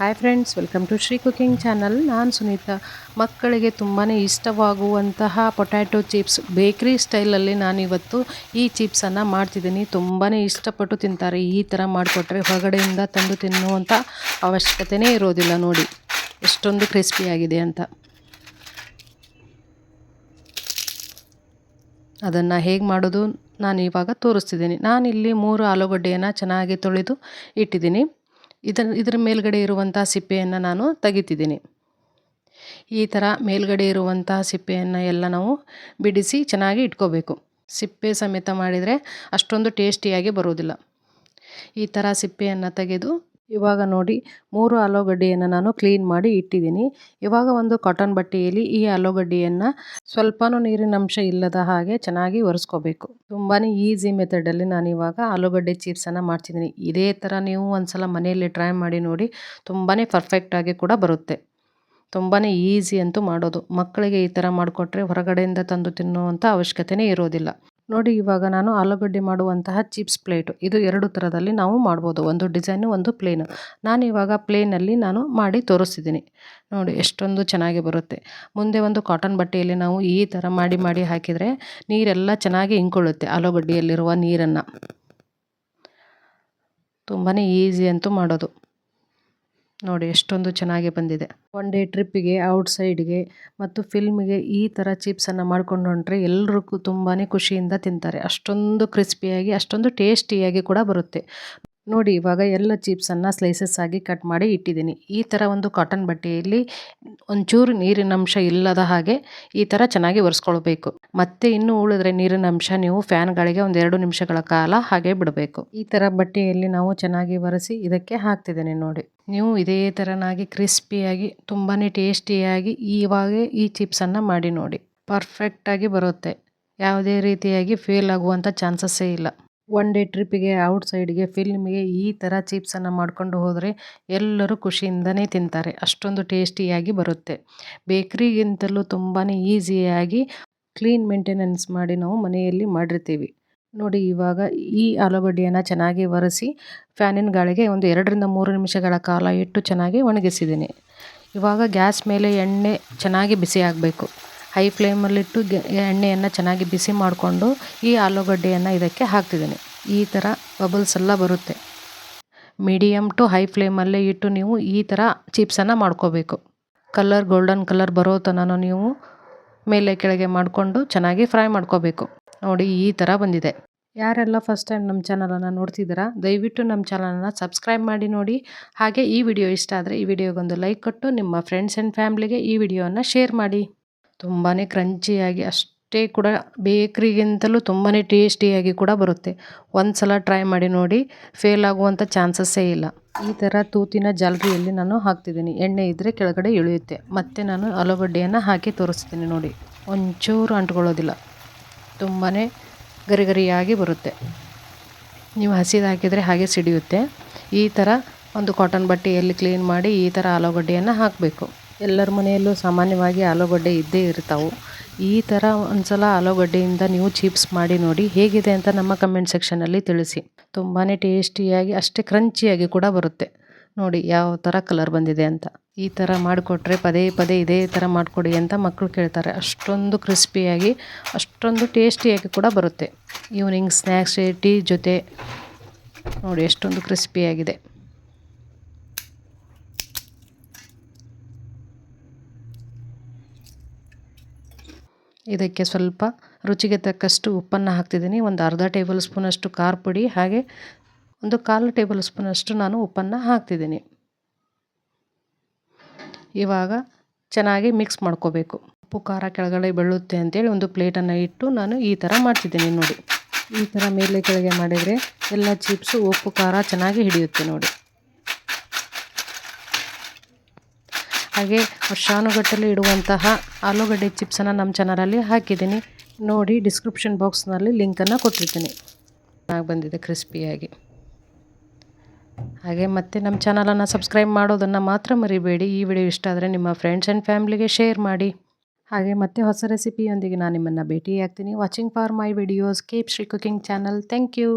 Hi friends, welcome to Shri cooking channel. ನಾನು ಸುನೀತಾ. ಮಕ್ಕಳಿಗೆ ತುಂಬಾ ಇಷ್ಟವಾಗುವಂತಹ ಪೊಟ್ಯಾಟೊ ಚಿಪ್ಸ್ ಬೇಕ್ರಿ ಸ್ಟೈಲಲ್ಲಿ ನಾನಿವತ್ತು ಈ ಚಿಪ್ಸನ್ನು ಮಾಡ್ತಿದ್ದೀನಿ. ತುಂಬಾ ಇಷ್ಟಪಟ್ಟು ತಿಂತಾರೆ. ಈ ಥರ ಮಾಡಿಕೊಟ್ರೆ ಹೊರಗಡೆಯಿಂದ ತಂದು ತಿನ್ನುವಂಥ ಅವಶ್ಯಕತೆಯೇ ಇರೋದಿಲ್ಲ. ನೋಡಿ ಎಷ್ಟೊಂದು ಕ್ರಿಸ್ಪಿಯಾಗಿದೆ ಅಂತ. ಅದನ್ನು ಹೇಗೆ ಮಾಡೋದು ನಾನು ಇವಾಗ ತೋರಿಸ್ತಿದ್ದೀನಿ. ನಾನಿಲ್ಲಿ 3 ಆಲೂಗಡ್ಡೆಯನ್ನು ಚೆನ್ನಾಗಿ ತೊಳೆದು ಇಟ್ಟಿದ್ದೀನಿ. ಇದರ ಮೇಲ್ಗಡೆ ಇರುವಂಥ ಸಿಪ್ಪೆಯನ್ನು ನಾನು ತೆಗಿತಿದ್ದೀನಿ. ಈ ಥರ ಮೇಲ್ಗಡೆ ಇರುವಂಥ ಸಿಪ್ಪೆಯನ್ನು ಎಲ್ಲ ನಾವು ಬಿಡಿಸಿ ಚೆನ್ನಾಗಿ ಇಟ್ಕೋಬೇಕು. ಸಿಪ್ಪೆ ಸಮೇತ ಮಾಡಿದರೆ ಅಷ್ಟೊಂದು ಟೇಸ್ಟಿಯಾಗಿ ಬರೋದಿಲ್ಲ. ಈ ಥರ ಸಿಪ್ಪೆಯನ್ನು ತೆಗೆದು ಇವಾಗ ನೋಡಿ 3 ಆಲೂಗಡ್ಡೆಯನ್ನು ನಾನು ಕ್ಲೀನ್ ಮಾಡಿ ಇಟ್ಟಿದ್ದೀನಿ. ಇವಾಗ ಒಂದು ಕಾಟನ್ ಬಟ್ಟೆಯಲ್ಲಿ ಈ ಆಲೂಗಡ್ಡೆಯನ್ನು ಸ್ವಲ್ಪನೂ ನೀರಿನ ಅಂಶ ಇಲ್ಲದ ಹಾಗೆ ಚೆನ್ನಾಗಿ ಒರೆಸ್ಕೋಬೇಕು. ತುಂಬಾ ಈಸಿ ಮೆಥಡಲ್ಲಿ ನಾನಿವಾಗ ಆಲೂಗಡ್ಡೆ ಚಿಪ್ಸನ್ನು ಮಾಡ್ತಿದ್ದೀನಿ. ಇದೇ ಥರ ನೀವು ಒಂದ್ಸಲ ಮನೆಯಲ್ಲಿ ಟ್ರೈ ಮಾಡಿ ನೋಡಿ. ತುಂಬಾ ಪರ್ಫೆಕ್ಟಾಗಿ ಕೂಡ ಬರುತ್ತೆ. ತುಂಬಾ ಈಸಿ ಅಂತೂ ಮಾಡೋದು. ಮಕ್ಕಳಿಗೆ ಈ ಥರ ಮಾಡಿಕೊಟ್ರೆ ಹೊರಗಡೆಯಿಂದ ತಂದು ತಿನ್ನುವಂಥ ಅವಶ್ಯಕತೆಯೇ ಇರೋದಿಲ್ಲ. ನೋಡಿ ಇವಾಗ ನಾನು ಆಲೂಗಡ್ಡೆ ಮಾಡುವಂತಹ ಚಿಪ್ಸ್ ಪ್ಲೇಟು, ಇದು 2 ಥರದಲ್ಲಿ ನಾವು ಮಾಡ್ಬೋದು. ಒಂದು ಡಿಸೈನು, ಒಂದು ಪ್ಲೇನು. ನಾನು ಇವಾಗ ಪ್ಲೇನಲ್ಲಿ ನಾನು ಮಾಡಿ ತೋರಿಸ್ತಿದ್ದೀನಿ. ನೋಡಿ ಎಷ್ಟೊಂದು ಚೆನ್ನಾಗಿ ಬರುತ್ತೆ. ಮುಂದೆ ಒಂದು ಕಾಟನ್ ಬಟ್ಟೆಯಲ್ಲಿ ನಾವು ಈ ಥರ ಮಾಡಿ ಹಾಕಿದರೆ ನೀರೆಲ್ಲ ಚೆನ್ನಾಗಿ ಇಂಕೊಳ್ಳುತ್ತೆ. ಆಲೂಗಡ್ಡೆಯಲ್ಲಿರುವ ನೀರನ್ನು. ತುಂಬಾ ಈಸಿ ಅಂತೂ ಮಾಡೋದು. ನೋಡಿ ಎಷ್ಟೊಂದು ಚೆನ್ನಾಗಿ ಬಂದಿದೆ. ಒನ್ ಡೇ ಟ್ರಿಪ್ಪಿಗೆ, ಔಟ್ಸೈಡ್ಗೆ ಮತ್ತು ಫಿಲ್ಮಿಗೆ ಈ ಥರ ಚಿಪ್ಸನ್ನು ಮಾಡ್ಕೊಂಡು ಹೊಂಟ್ರೆ ಎಲ್ರಿಗೂ ತುಂಬಾ ಖುಷಿಯಿಂದ ತಿಂತಾರೆ. ಅಷ್ಟೊಂದು ಕ್ರಿಸ್ಪಿಯಾಗಿ, ಅಷ್ಟೊಂದು ಟೇಸ್ಟಿಯಾಗಿ ಕೂಡ ಬರುತ್ತೆ. ನೋಡಿ ಇವಾಗ ಎಲ್ಲ ಚಿಪ್ಸನ್ನು ಸ್ಲೈಸಸ್ ಆಗಿ ಕಟ್ ಮಾಡಿ ಇಟ್ಟಿದ್ದೀನಿ. ಈ ಥರ ಒಂದು ಕಾಟನ್ ಬಟ್ಟೆಯಲ್ಲಿ ಒಂಚೂರು ನೀರಿನ ಅಂಶ ಇಲ್ಲದ ಹಾಗೆ ಈ ಥರ ಚೆನ್ನಾಗಿ ಒರೆಸ್ಕೊಳ್ಬೇಕು. ಮತ್ತೆ ಇನ್ನೂ ಉಳಿದ್ರೆ ನೀರಿನ ಅಂಶ ನೀವು ಫ್ಯಾನ್ ಗಾಳಿಗೆ 1-2 ನಿಮಿಷಗಳ ಕಾಲ ಹಾಗೆ ಬಿಡಬೇಕು. ಈ ಥರ ಬಟ್ಟೆಯಲ್ಲಿ ನಾವು ಚೆನ್ನಾಗಿ ಒರೆಸಿ ಇದಕ್ಕೆ ಹಾಕ್ತಿದ್ದೇನೆ. ನೋಡಿ ನೀವು ಇದೇ ಥರನಾಗಿ ಕ್ರಿಸ್ಪಿಯಾಗಿ ತುಂಬಾ ಟೇಸ್ಟಿಯಾಗಿ ಇವಾಗ ಈ ಚಿಪ್ಸನ್ನು ಮಾಡಿ ನೋಡಿ. ಪರ್ಫೆಕ್ಟಾಗಿ ಬರುತ್ತೆ. ಯಾವುದೇ ರೀತಿಯಾಗಿ ಫೇಲ್ ಆಗುವಂಥ ಚಾನ್ಸಸ್ಸೇ ಇಲ್ಲ. ಒನ್ ಡೇ ಟ್ರಿಪ್ಪಿಗೆ, ಔಟ್ಸೈಡ್ಗೆ, ಫಿಲ್ಮಿಗೆ ಈ ಥರ ಚಿಪ್ಸನ್ನು ಮಾಡಿಕೊಂಡು ಹೋದರೆ ಎಲ್ಲರೂ ಖುಷಿಯಿಂದನೇ ತಿಂತಾರೆ. ಅಷ್ಟೊಂದು ಟೇಸ್ಟಿಯಾಗಿ ಬರುತ್ತೆ. ಬೇಕ್ರಿಗಿಂತಲೂ ತುಂಬಾ ಈಸಿಯಾಗಿ ಕ್ಲೀನ್ ಮೇಂಟೆನೆನ್ಸ್ ಮಾಡಿ ನಾವು ಮನೆಯಲ್ಲಿ ಮಾಡಿರ್ತೀವಿ. ನೋಡಿ ಇವಾಗ ಈ ಆಲೂಗಡ್ಡೆಯನ್ನು ಚೆನ್ನಾಗಿ ಒರೆಸಿ ಫ್ಯಾನಿನ ಗಾಳಿಗೆ 2-3 ನಿಮಿಷಗಳ ಕಾಲ ಇಟ್ಟು ಚೆನ್ನಾಗಿ ಒಣಗಿಸಿದ್ದೀನಿ. ಇವಾಗ ಗ್ಯಾಸ್ ಮೇಲೆ ಎಣ್ಣೆ ಚೆನ್ನಾಗಿ ಬಿಸಿ ಆಗಬೇಕು. ಹೈ ಫ್ಲೇಮಲ್ಲಿಟ್ಟು ಎಣ್ಣೆಯನ್ನು ಚೆನ್ನಾಗಿ ಬಿಸಿ ಮಾಡಿಕೊಂಡು ಈ ಆಲೂಗಡ್ಡೆಯನ್ನು ಇದಕ್ಕೆ ಹಾಕ್ತಿದ್ದೀನಿ. ಈ ಥರ ಬಬಲ್ಸ್ ಎಲ್ಲ ಬರುತ್ತೆ. ಮೀಡಿಯಮ್ ಟು ಹೈ ಫ್ಲೇಮಲ್ಲೇ ಇಟ್ಟು ನೀವು ಈ ಥರ ಚಿಪ್ಸನ್ನು ಮಾಡ್ಕೋಬೇಕು. ಗೋಲ್ಡನ್ ಕಲರ್ ಬರೋ ತನಕ ನೀವು ಮೇಲೆ ಕೆಳಗೆ ಮಾಡಿಕೊಂಡು ಚೆನ್ನಾಗಿ ಫ್ರೈ ಮಾಡ್ಕೋಬೇಕು. ನೋಡಿ ಈ ಥರ ಬಂದಿದೆ. ಯಾರೆಲ್ಲ ಫಸ್ಟ್ ಟೈಮ್ ನಮ್ಮ ಚಾನಲನ್ನು ನೋಡ್ತಿದ್ದೀರಾ, ದಯವಿಟ್ಟು ನಮ್ಮ ಚಾನಲನ್ನು ಸಬ್ಸ್ಕ್ರೈಬ್ ಮಾಡಿ ನೋಡಿ. ಹಾಗೆ ಈ ವಿಡಿಯೋ ಇಷ್ಟ ಆದರೆ ಈ ವಿಡಿಯೋಗೊಂದು ಲೈಕ್ ಕೊಟ್ಟು ನಿಮ್ಮ ಫ್ರೆಂಡ್ಸ್ ಆ್ಯಂಡ್ ಫ್ಯಾಮ್ಲಿಗೆ ಈ ವಿಡಿಯೋವನ್ನು ಶೇರ್ ಮಾಡಿ. ತುಂಬಾ ಕ್ರಂಚಿಯಾಗಿ, ಅಷ್ಟೇ ಕೂಡ ಬೇಕ್ರಿಗಿಂತಲೂ ತುಂಬಾ ಟೇಸ್ಟಿಯಾಗಿ ಕೂಡ ಬರುತ್ತೆ. ಒಂದು ಸಲ ಟ್ರೈ ಮಾಡಿ ನೋಡಿ. ಫೇಲ್ ಆಗುವಂಥ ಚಾನ್ಸಸ್ಸೇ ಇಲ್ಲ. ಈ ಥರ ತೂತಿನ ಜಾಲರಿಯಲ್ಲಿ ನಾನು ಹಾಕ್ತಿದ್ದೀನಿ. ಎಣ್ಣೆ ಇದ್ದರೆ ಕೆಳಗಡೆ ಇಳಿಯುತ್ತೆ. ಮತ್ತು ನಾನು ಆಲೂಗಡ್ಡೆಯನ್ನು ಹಾಕಿ ತೋರಿಸ್ತೀನಿ. ನೋಡಿ ಒಂಚೂರು ಅಂಟ್ಕೊಳ್ಳೋದಿಲ್ಲ. ತುಂಬಾ ಗರಿಗರಿಯಾಗಿ ಬರುತ್ತೆ. ನೀವು ಹಸಿದು ಹಾಕಿದರೆ ಹಾಗೆ ಸಿಡಿಯುತ್ತೆ. ಈ ಥರ ಒಂದು ಕಾಟನ್ ಬಟ್ಟೆಯಲ್ಲಿ ಕ್ಲೀನ್ ಮಾಡಿ ಈ ಥರ ಆಲೂಗಡ್ಡೆಯನ್ನು ಹಾಕಬೇಕು. ಎಲ್ಲರ ಮನೆಯಲ್ಲೂ ಸಾಮಾನ್ಯವಾಗಿ ಆಲೂಗಡ್ಡೆ ಇದ್ದೇ ಇರ್ತಾವೆ. ಈ ಥರ ಒಂದು ಸಲ ಆಲೂಗಡ್ಡೆಯಿಂದ ನೀವು ಚಿಪ್ಸ್ ಮಾಡಿ ನೋಡಿ. ಹೇಗಿದೆ ಅಂತ ನಮ್ಮ ಕಮೆಂಟ್ ಸೆಕ್ಷನಲ್ಲಿ ತಿಳಿಸಿ. ತುಂಬಾ ಟೇಸ್ಟಿಯಾಗಿ, ಅಷ್ಟೇ ಕ್ರಂಚಿಯಾಗಿ ಕೂಡ ಬರುತ್ತೆ. ನೋಡಿ ಯಾವ ಥರ ಕಲರ್ ಬಂದಿದೆ ಅಂತ. ಈ ಥರ ಮಾಡಿಕೊಟ್ರೆ ಪದೇ ಇದೇ ಥರ ಮಾಡಿಕೊಡಿ ಅಂತ ಮಕ್ಕಳು ಕೇಳ್ತಾರೆ. ಅಷ್ಟೊಂದು ಕ್ರಿಸ್ಪಿಯಾಗಿ, ಅಷ್ಟೊಂದು ಟೇಸ್ಟಿಯಾಗಿ ಕೂಡ ಬರುತ್ತೆ. ಈವ್ನಿಂಗ್ ಸ್ನ್ಯಾಕ್ಸ್, ಟೀ ಜೊತೆ ನೋಡಿ ಎಷ್ಟೊಂದು ಕ್ರಿಸ್ಪಿಯಾಗಿದೆ. ಇದಕ್ಕೆ ಸ್ವಲ್ಪ ರುಚಿಗೆ ತಕ್ಕಷ್ಟು ಉಪ್ಪನ್ನು ಹಾಕ್ತಿದ್ದೀನಿ. ಒಂದು ಅರ್ಧ ಟೇಬಲ್ ಸ್ಪೂನಷ್ಟು ಖಾರ ಪುಡಿ, ಹಾಗೆ ಒಂದು 1/4 ಟೇಬಲ್ ಸ್ಪೂನಷ್ಟು ನಾನು ಉಪ್ಪನ್ನು ಹಾಕ್ತಿದ್ದೀನಿ. ಇವಾಗ ಚೆನ್ನಾಗಿ ಮಿಕ್ಸ್ ಮಾಡ್ಕೋಬೇಕು. ಉಪ್ಪು ಖಾರ ಕೆಳಗಡೆ ಬೀಳುತ್ತೆ ಅಂತೇಳಿ ಒಂದು ಪ್ಲೇಟನ್ನು ಇಟ್ಟು ನಾನು ಈ ಥರ ಮಾಡ್ತಿದ್ದೀನಿ. ನೋಡಿ ಈ ಥರ ಮೇಲೆ ಕೆಳಗೆ ಮಾಡಿದರೆ ಎಲ್ಲ ಚಿಪ್ಸು ಉಪ್ಪು ಖಾರ ಚೆನ್ನಾಗಿ ಹಿಡಿಯುತ್ತೆ. ನೋಡಿ ಹಾಗೆ ವರ್ಷಾನುಗಟ್ಟಲೆ ಇಡುವಂತಹ ಆಲೂಗಡ್ಡೆ ಚಿಪ್ಸನ್ನು ನಮ್ಮ ಚಾನಲಲ್ಲಿ ಹಾಕಿದ್ದೀನಿ. ನೋಡಿ ಡಿಸ್ಕ್ರಿಪ್ಷನ್ ಬಾಕ್ಸ್ನಲ್ಲಿ ಲಿಂಕನ್ನು ಕೊಟ್ಟಿರ್ತೀನಿ. ಚೆನ್ನಾಗಿ ಬಂದಿದೆ ಕ್ರಿಸ್ಪಿಯಾಗಿ. ಹಾಗೆ ಮತ್ತೆ ನಮ್ಮ ಚಾನಲನ್ನು ಸಬ್ಸ್ಕ್ರೈಬ್ ಮಾಡೋದನ್ನು ಮಾತ್ರ ಮರಿಬೇಡಿ. ಈ ವಿಡಿಯೋ ಇಷ್ಟ ಆದರೆ ನಿಮ್ಮ ಫ್ರೆಂಡ್ಸ್ ಆ್ಯಂಡ್ ಫ್ಯಾಮ್ಲಿಗೆ ಶೇರ್ ಮಾಡಿ. ಹಾಗೆ ಮತ್ತೆ ಹೊಸ ರೆಸಿಪಿಯೊಂದಿಗೆ ನಾನು ನಿಮ್ಮನ್ನು ಭೇಟಿಯಾಗ್ತೀನಿ. Watching for my videos. Keep Shri cooking channel. Thank you.